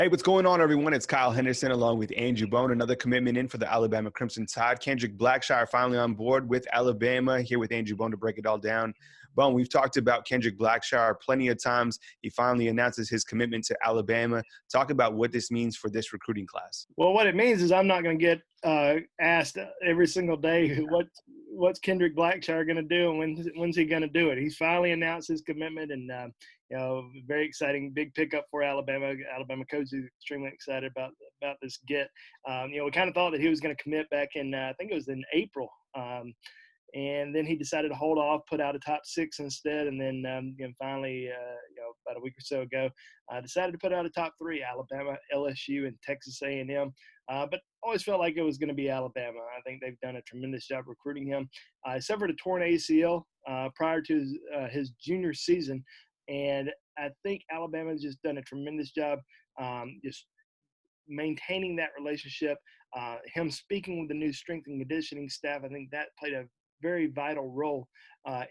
Hey, what's going on, everyone? It's Kyle Henderson along with Andrew Bone. Another commitment in for the Alabama Crimson Tide. Kendrick Blackshire finally on board with Alabama. Here with Andrew Bone to break it all down. Bone, we've talked about Kendrick Blackshire plenty of times. He finally announces his commitment to Alabama. Talk about what this means for this recruiting class. Well, what it means is I'm not going to get asked every single day what's Kendrick Blackshire going to do and when's he going to do it. He's finally announced his commitment, and very exciting, big pickup for Alabama. Alabama coach is extremely excited about this get. We kind of thought that he was going to commit back in I think it was in April. And then he decided to hold off, put out a top 6 instead, and then finally, about a week or so ago, decided to put out a top 3: Alabama, LSU, and Texas A&M. But always felt like it was going to be Alabama. I think they've done a tremendous job recruiting him. He suffered a torn ACL prior to his junior season, and I think Alabama's just done a tremendous job just maintaining that relationship. Him speaking with the new strength and conditioning staff, I think that played a very vital role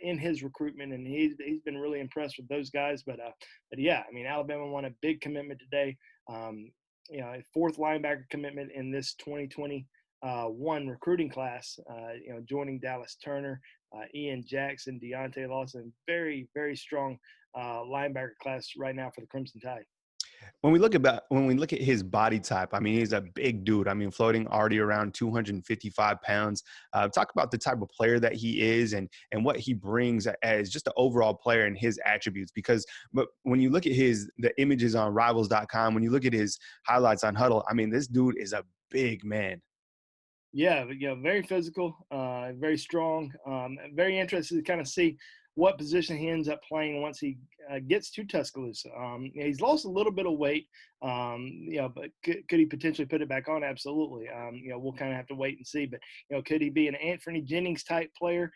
in his recruitment, and he's been really impressed with those guys. But yeah, I mean, Alabama won a big commitment today. A 4th linebacker commitment in this 2021 recruiting class. Joining Dallas Turner, Ian Jackson, Deontay Lawson. Very, very strong linebacker class right now for the Crimson Tide. When we look at his body type, I mean, he's a big dude. I mean, floating already around 255 pounds. Talk about the type of player that he is and what he brings as just an overall player and his attributes. But when you look at the images on Rivals.com, when you look at his highlights on Huddle, I mean, this dude is a big man. Yeah, very physical, very strong. Very interested to kind of see what position he ends up playing once he gets to Tuscaloosa. He's lost a little bit of weight, but could he potentially put it back on? Absolutely. We'll kind of have to wait and see. But could he be an Anthony Jennings type player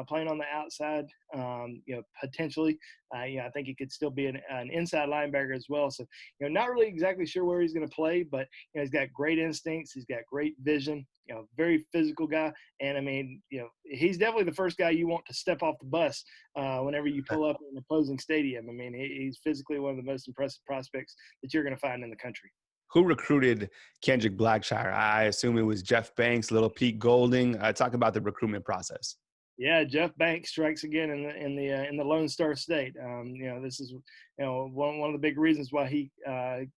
playing on the outside? Potentially. I think he could still be an inside linebacker as well. So not really exactly sure where he's going to play, but he's got great instincts. He's got great vision. Very physical guy. And I mean, he's definitely the first guy you want to step off the bus whenever you pull up in an opposing stadium. I mean, he's physically one of the most impressive prospects that you're going to find in the country. Who recruited Kendrick Blackshire? I assume it was Jeff Banks, Little Pete Golding. Talk about the recruitment process. Yeah, Jeff Banks strikes again in the Lone Star State. This is one of the big reasons why he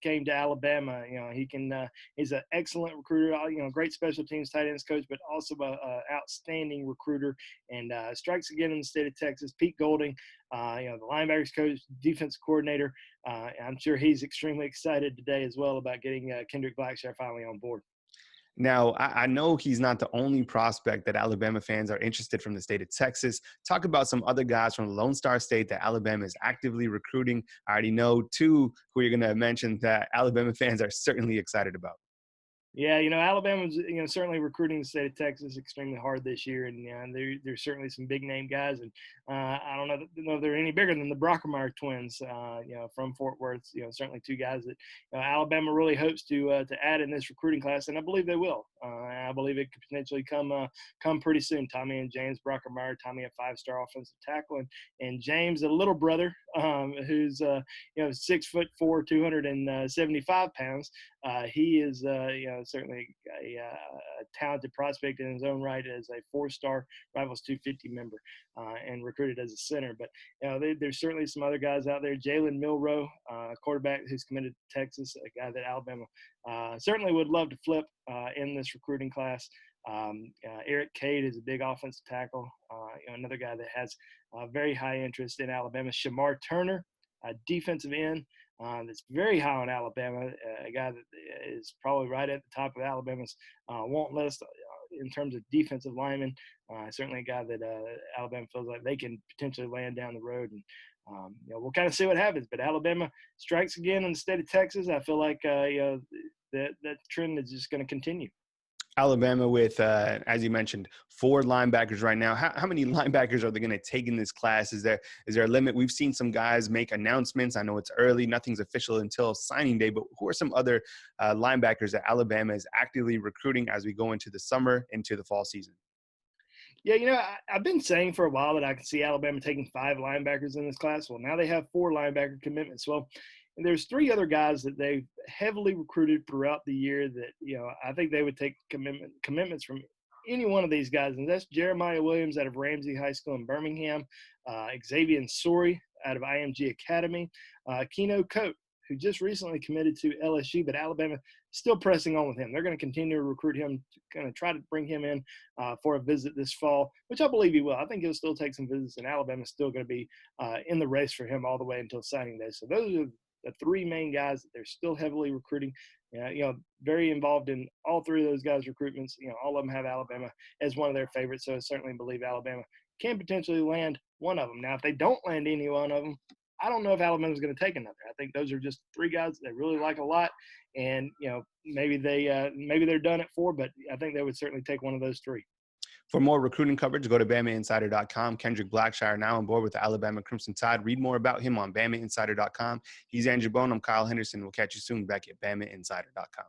came to Alabama. He's an excellent recruiter. Great special teams tight ends coach, but also a outstanding recruiter. And strikes again in the state of Texas. Pete Golding, the linebackers coach, defense coordinator. I'm sure he's extremely excited today as well about getting Kendrick Blackshire finally on board. Now, I know he's not the only prospect that Alabama fans are interested from the state of Texas. Talk about some other guys from the Lone Star State that Alabama is actively recruiting. I already know 2 who you're going to mention that Alabama fans are certainly excited about. Yeah, Alabama's certainly recruiting the state of Texas extremely hard this year, and there's certainly some big name guys, and I don't know if they're any bigger than the Brockermeyer twins, from Fort Worth. Certainly 2 guys that Alabama really hopes to add in this recruiting class, and I believe they will. I believe it could potentially come pretty soon. Tommy and James Brockermeyer. Tommy, a 5-star offensive tackle, and James, a little brother, who's 6'4", 275 pounds. He is certainly a talented prospect in his own right as a 4-star Rivals 250 member and recruited as a center. But there's certainly some other guys out there. Jalen Milroe, quarterback who's committed to Texas, a guy that Alabama certainly would love to flip in this recruiting class. Eric Cade is a big offensive tackle. Another guy that has very high interest in Alabama. Shamar Turner, a defensive end. That's very high on Alabama, a guy that is probably right at the top of Alabama's want list in terms of defensive linemen. Certainly a guy that Alabama feels like they can potentially land down the road. And we'll kind of see what happens. But Alabama strikes again in the state of Texas. I feel like that trend is just going to continue. Alabama with, as you mentioned, 4 linebackers right now. How many linebackers are they going to take in this class? Is there a limit? We've seen some guys make announcements. I know it's early. Nothing's official until signing day. But who are some other linebackers that Alabama is actively recruiting as we go into the summer, into the fall season? Yeah, I've been saying for a while that I could see Alabama taking 5 linebackers in this class. Well, now they have 4 linebacker commitments. Well, And there's three other guys that they've heavily recruited throughout the year that, I think they would take commitments from any one of these guys. And that's Jeremiah Williams out of Ramsey High School in Birmingham, Xavier Sori out of IMG Academy, Keno Coate, who just recently committed to LSU, but Alabama still pressing on with him. They're going to continue to recruit him, going to try to bring him in for a visit this fall, which I believe he will. I think he'll still take some visits, and Alabama's still going to be in the race for him all the way until signing day. So those are the three main guys that they're still heavily recruiting. Very involved in all three of those guys' recruitments. All of them have Alabama as one of their favorites, so I certainly believe Alabama can potentially land one of them. Now, if they don't land any one of them, I don't know if Alabama's going to take another. I think those are just three guys they really like a lot, and maybe they're done at four, but I think they would certainly take one of those three. For more recruiting coverage, go to BamaInsider.com. Kendrick Blackshire now on board with the Alabama Crimson Tide. Read more about him on BamaInsider.com. He's Andrew Bone. I'm Kyle Henderson. We'll catch you soon back at BamaInsider.com.